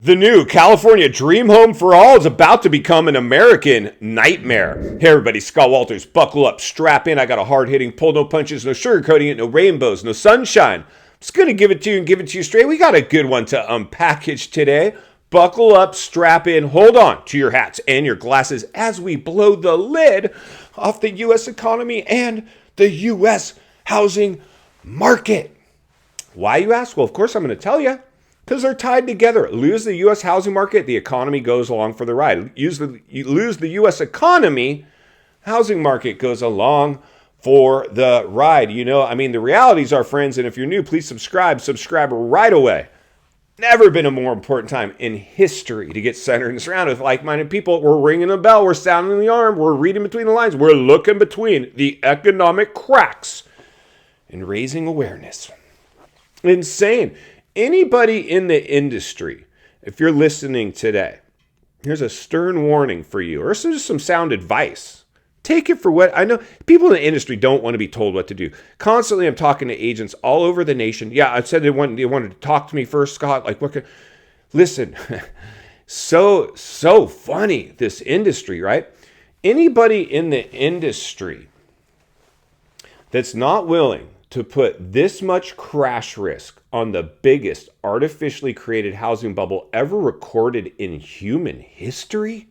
The new California dream home for all is about to become an American nightmare. Hey everybody, Scott Walters. Buckle up, strap in. I got a hard-hitting pull, no punches, no sugarcoating it, no rainbows, no sunshine. I'm just going to give it to you and give it to you straight. We got a good one to unpackage today. Buckle up, strap in, hold on to your hats and your glasses as we blow the lid off the U.S. economy and the U.S. housing market. Why, you ask? Well, of course I'm going to tell you. Because they're tied together. Lose the U.S. housing market, the economy goes along for the ride. You lose the U.S. economy, housing market goes along for the ride. You know, I mean, the realities are, friends, and if you're new, please subscribe right away. Never been a more important time in history to get centered and surrounded with like-minded people. We're ringing a bell, we're sounding the alarm, we're reading between the lines, we're looking between the economic cracks and raising awareness. Insane. Anybody in the industry, if you're listening today, here's a stern warning for you, or just some sound advice. Take it for what I know. People in the industry don't want to be told what to do. Constantly, I'm talking to agents all over the nation. Yeah, I said they wanted to talk to me first, Scott. Like, what? Listen, so funny, this industry, right? Anybody in the industry that's not willing to put this much crash risk on the biggest artificially created housing bubble ever recorded in human history?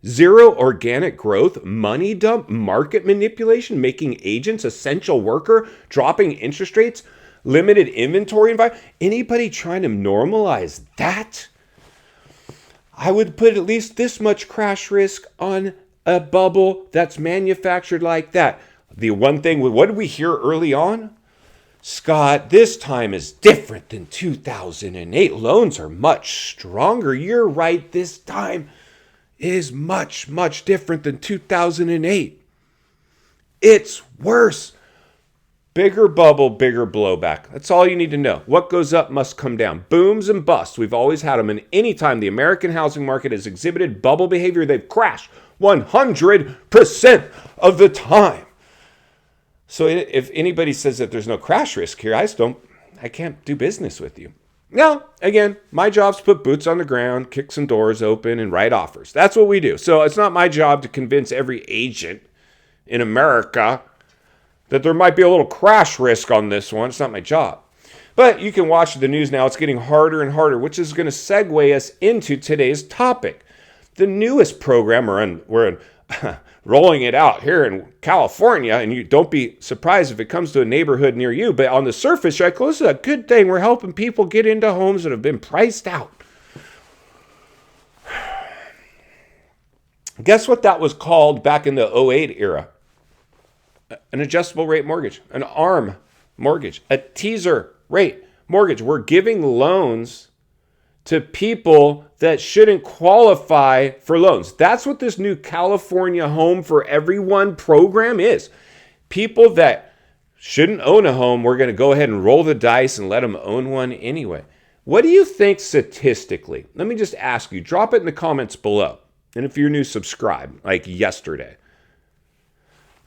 Zero organic growth, money dump, market manipulation, making agents essential worker, dropping interest rates, limited inventory environment. Anybody trying to normalize that? I would put at least this much crash risk on a bubble that's manufactured like that. The one thing, what did we hear early on? Scott, this time is different than 2008. Loans are much stronger. You're right. This time is much, much different than 2008. It's worse. Bigger bubble, bigger blowback. That's all you need to know. What goes up must come down. Booms and busts. We've always had them. And anytime the American housing market has exhibited bubble behavior, they've crashed 100% of the time. So if anybody says that there's no crash risk here, I can't do business with you. Now, again, my job's to put boots on the ground, kick some doors open, and write offers. That's what we do. So it's not my job to convince every agent in America that there might be a little crash risk on this one. It's not my job. But you can watch the news now. It's getting harder and harder, which is going to segue us into today's topic. The newest program, we're rolling it out here in California, and you don't be surprised if it comes to a neighborhood near you, but on the surface, right close to a good thing. We're helping people get into homes that have been priced out. Guess what that was called back in the 2008 era? An adjustable rate mortgage, an ARM mortgage, a teaser rate mortgage. We're giving loans to people that shouldn't qualify for loans. That's what this new California Home for Everyone program is. People that shouldn't own a home, we're going to go ahead and roll the dice and let them own one anyway. What do you think statistically? Let me just ask you. Drop it in the comments below. And if you're new, subscribe, like yesterday.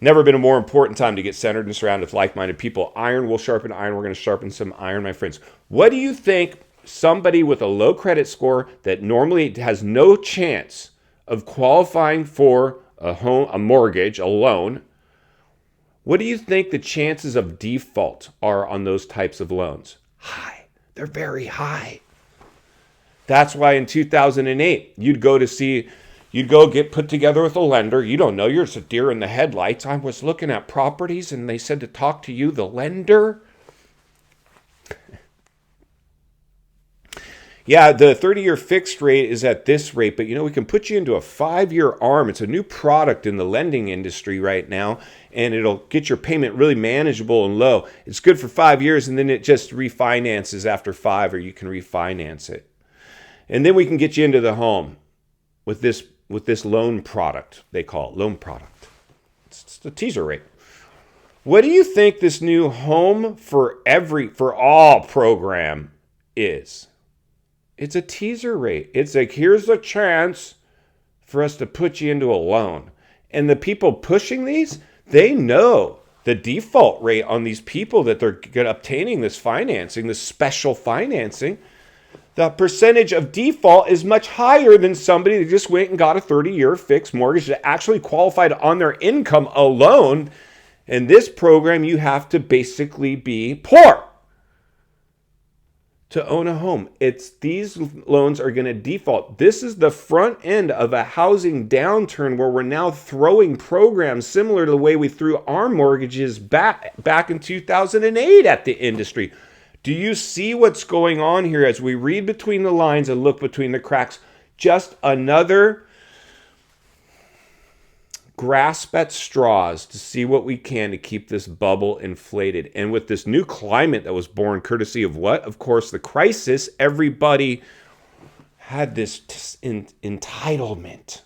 Never been a more important time to get centered and surrounded with like-minded people. Iron will sharpen iron. We're going to sharpen some iron, my friends. What do you think somebody with a low credit score that normally has no chance of qualifying for a mortgage, a loan, what do you think the chances of default are on those types of loans? High. They're very high. That's why in 2008, you'd go get put together with a lender. You don't know, you're just a deer in the headlights. I was looking at properties and they said to talk to you, the lender. Yeah, the 30-year fixed rate is at this rate, but we can put you into a 5-year ARM. It's a new product in the lending industry right now, and it'll get your payment really manageable and low. It's good for 5 years, and then it just refinances after 5, or you can refinance it. And then we can get you into the home with this loan product, they call it, loan product. It's the teaser rate. What do you think this new Home for All program is? It's a teaser rate. It's like, here's a chance for us to put you into a loan. And the people pushing these, they know the default rate on these people that they're obtaining this financing, this special financing. the percentage of default is much higher than somebody that just went and got a 30-year fixed mortgage that actually qualified on their income alone. In this program, you have to basically be poor to own a home. These loans are going to default. This is the front end of a housing downturn where we're now throwing programs similar to the way we threw our mortgages back in 2008 at the industry. Do you see what's going on here as we read between the lines and look between the cracks? Just another grasp at straws to see what we can to keep this bubble inflated. And with this new climate that was born courtesy of what? Of course, the crisis. Everybody had this entitlement,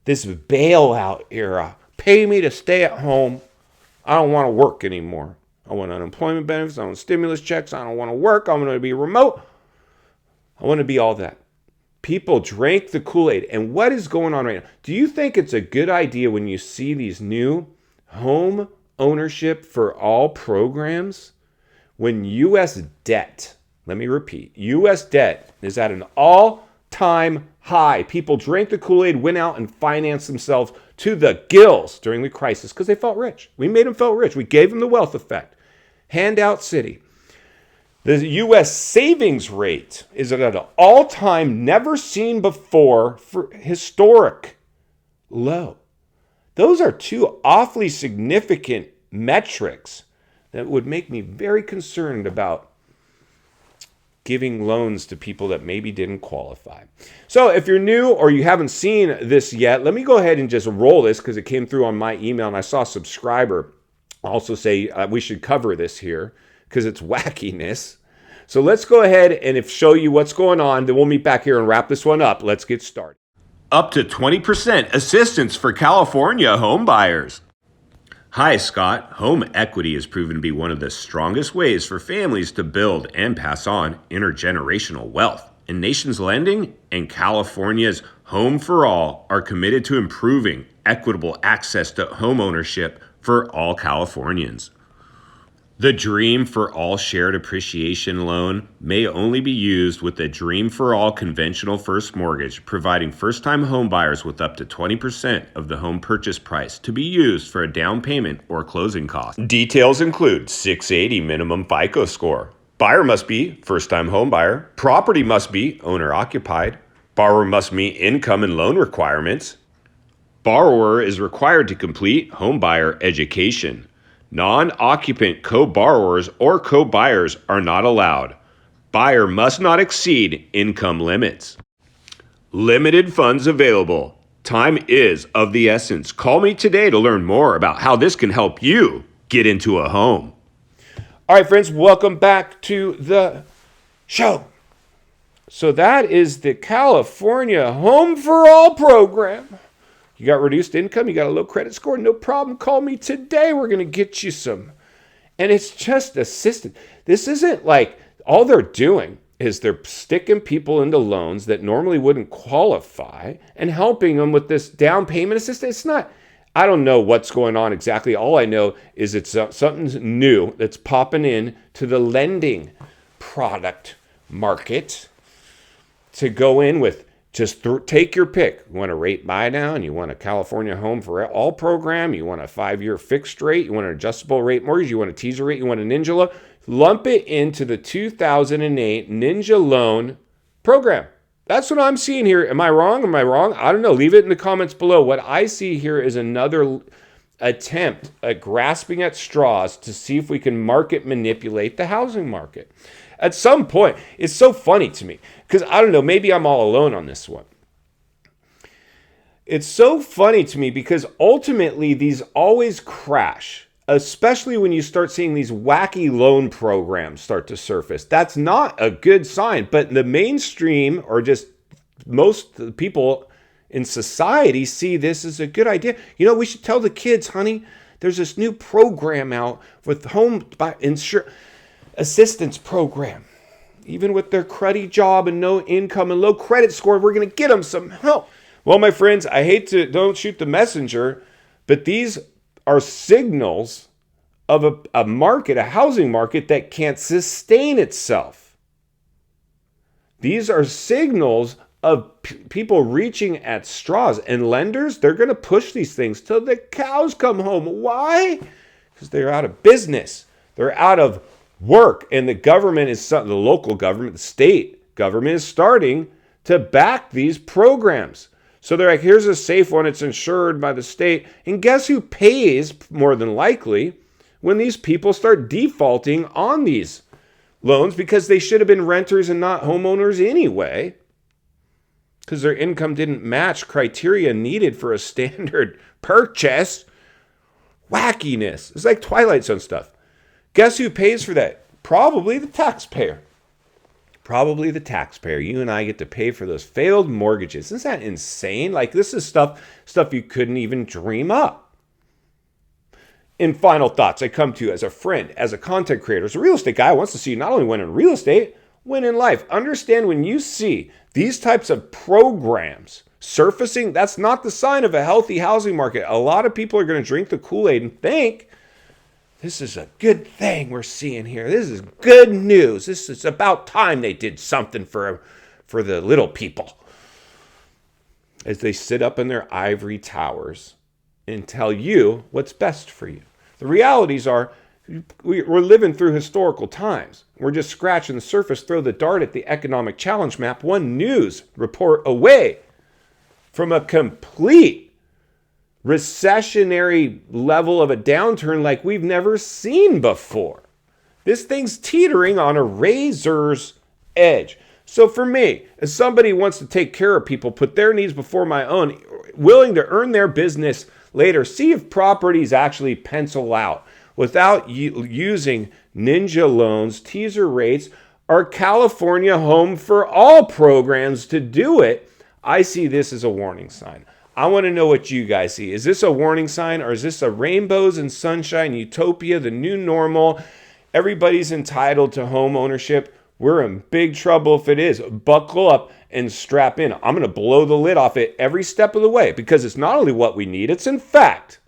this bailout era. Pay me to stay at home. I don't want to work anymore. I want unemployment benefits. I want stimulus checks. I don't want to work. I want to be remote. I want to be all that. People drank the Kool-Aid. And what is going on right now? Do you think it's a good idea when you see these new home ownership for all programs? When U.S. debt, let me repeat, U.S. debt is at an all-time high. People drank the Kool-Aid, went out and financed themselves to the gills during the crisis because they felt rich. We made them feel rich. We gave them the wealth effect. Handout city. The U.S. savings rate is at an all-time, never seen before, for historic low. Those are two awfully significant metrics that would make me very concerned about giving loans to people that maybe didn't qualify. So if you're new or you haven't seen this yet, let me go ahead and just roll this because it came through on my email and I saw a subscriber also say we should cover this here because it's wackiness. So let's go ahead and show you what's going on. Then we'll meet back here and wrap this one up. Let's get started. Up to 20% assistance for California home buyers. Hi, Scott. Home equity has proven to be one of the strongest ways for families to build and pass on intergenerational wealth. And Nations Lending and California's Home for All are committed to improving equitable access to home ownership for all Californians. The Dream for All Shared Appreciation Loan may only be used with the Dream for All conventional first mortgage, providing first-time home buyers with up to 20% of the home purchase price to be used for a down payment or closing costs. Details include 680 minimum FICO score. Buyer must be first-time home buyer. Property must be owner-occupied. Borrower must meet income and loan requirements. Borrower is required to complete home buyer education. Non-occupant co-borrowers or co-buyers are not allowed. Buyer must not exceed income limits. Limited funds available. Time is of the essence. Call me today to learn more about how this can help you get into a home. All right, friends, welcome back to the show. So that is the California Home for All program. You got reduced income, you got a low credit score, no problem. Call me today. We're going to get you some. And it's just assistance. This isn't like all they're doing is they're sticking people into loans that normally wouldn't qualify and helping them with this down payment assistance. It's not, I don't know what's going on exactly. All I know is it's something new that's popping in to the lending product market to go in with. Just take your pick. You want a rate buy down? You want a California Home for All program? You want a 5-year fixed rate? You want an adjustable rate mortgage? You want a teaser rate? You want a Ninja loan? Lump it into the 2008 Ninja loan program. That's what I'm seeing here. Am I wrong? Am I wrong? I don't know. Leave it in the comments below. What I see here is another attempt at grasping at straws to see if we can market manipulate the housing market. At some point, it's so funny to me because I don't know, maybe I'm all alone on this one. It's so funny to me because ultimately these always crash, especially when you start seeing these wacky loan programs start to surface. That's not a good sign, but the mainstream or just most people in society see this as a good idea. You know, we should tell the kids, honey, there's this new program out with home assistance program. Even with their cruddy job and no income and low credit score, we're going to get them some help. Well, my friends, I hate to, don't shoot the messenger, but these are signals of a market, a housing market that can't sustain itself. These are signals of people reaching at straws. And lenders, they're going to push these things till the cows come home. Why? Because they're out of business. They're out of work. And the government is, the local government, the state government is starting to back these programs. So they're like, here's a safe one. It's insured by the state. And guess who pays more than likely when these people start defaulting on these loans, because they should have been renters and not homeowners anyway, because their income didn't match criteria needed for a standard purchase. Wackiness. It's like Twilight Zone stuff. Guess who pays for that? Probably the taxpayer. Probably the taxpayer. You and I get to pay for those failed mortgages. Isn't that insane? Like, this is stuff you couldn't even dream up. In final thoughts, I come to you as a friend, as a content creator, as a real estate guy who wants to see you not only win in real estate, win in life. Understand, when you see these types of programs surfacing, that's not the sign of a healthy housing market. A lot of people are going to drink the Kool-Aid and think, this is a good thing we're seeing here. This is good news. This is about time they did something for the little people. As they sit up in their ivory towers and tell you what's best for you. The realities are, we're living through historical times. We're just scratching the surface, throw the dart at the economic challenge map, one news report away from a complete recessionary level of a downturn like we've never seen before. This thing's teetering on a razor's edge. So for me, as somebody who wants to take care of people, put their needs before my own, willing to earn their business later, see if properties actually pencil out without using ninja loans, teaser rates, or California Home for All programs to do it, I see this as a warning sign. I want to know what you guys see. Is this a warning sign, or is this a rainbows and sunshine utopia, the new normal? Everybody's entitled to home ownership. We're in big trouble if it is. Buckle up and strap in. I'm going to blow the lid off it every step of the way, because it's not only what we need, it's in fact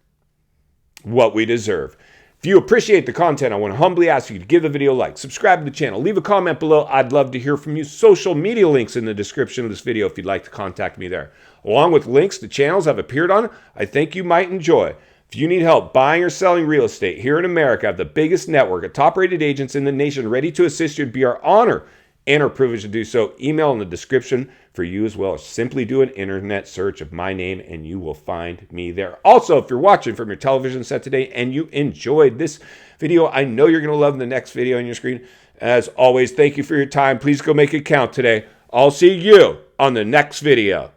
what we deserve. If you appreciate the content, I want to humbly ask you to give the video a like, subscribe to the channel, leave a comment below. I'd love to hear from you. Social media links in the description of this video if you'd like to contact me there, along with links to channels I've appeared on I think you might enjoy. If you need help buying or selling real estate here in America, I have the biggest network of top-rated agents in the nation ready to assist you. It'd be our honor and our privilege to do so. Email in the description for you as well. Simply do an internet search of my name and you will find me there. Also, if you're watching from your television set today and you enjoyed this video, I know you're going to love the next video on your screen. As always, thank you for your time. Please go make it count today. I'll see you on the next video.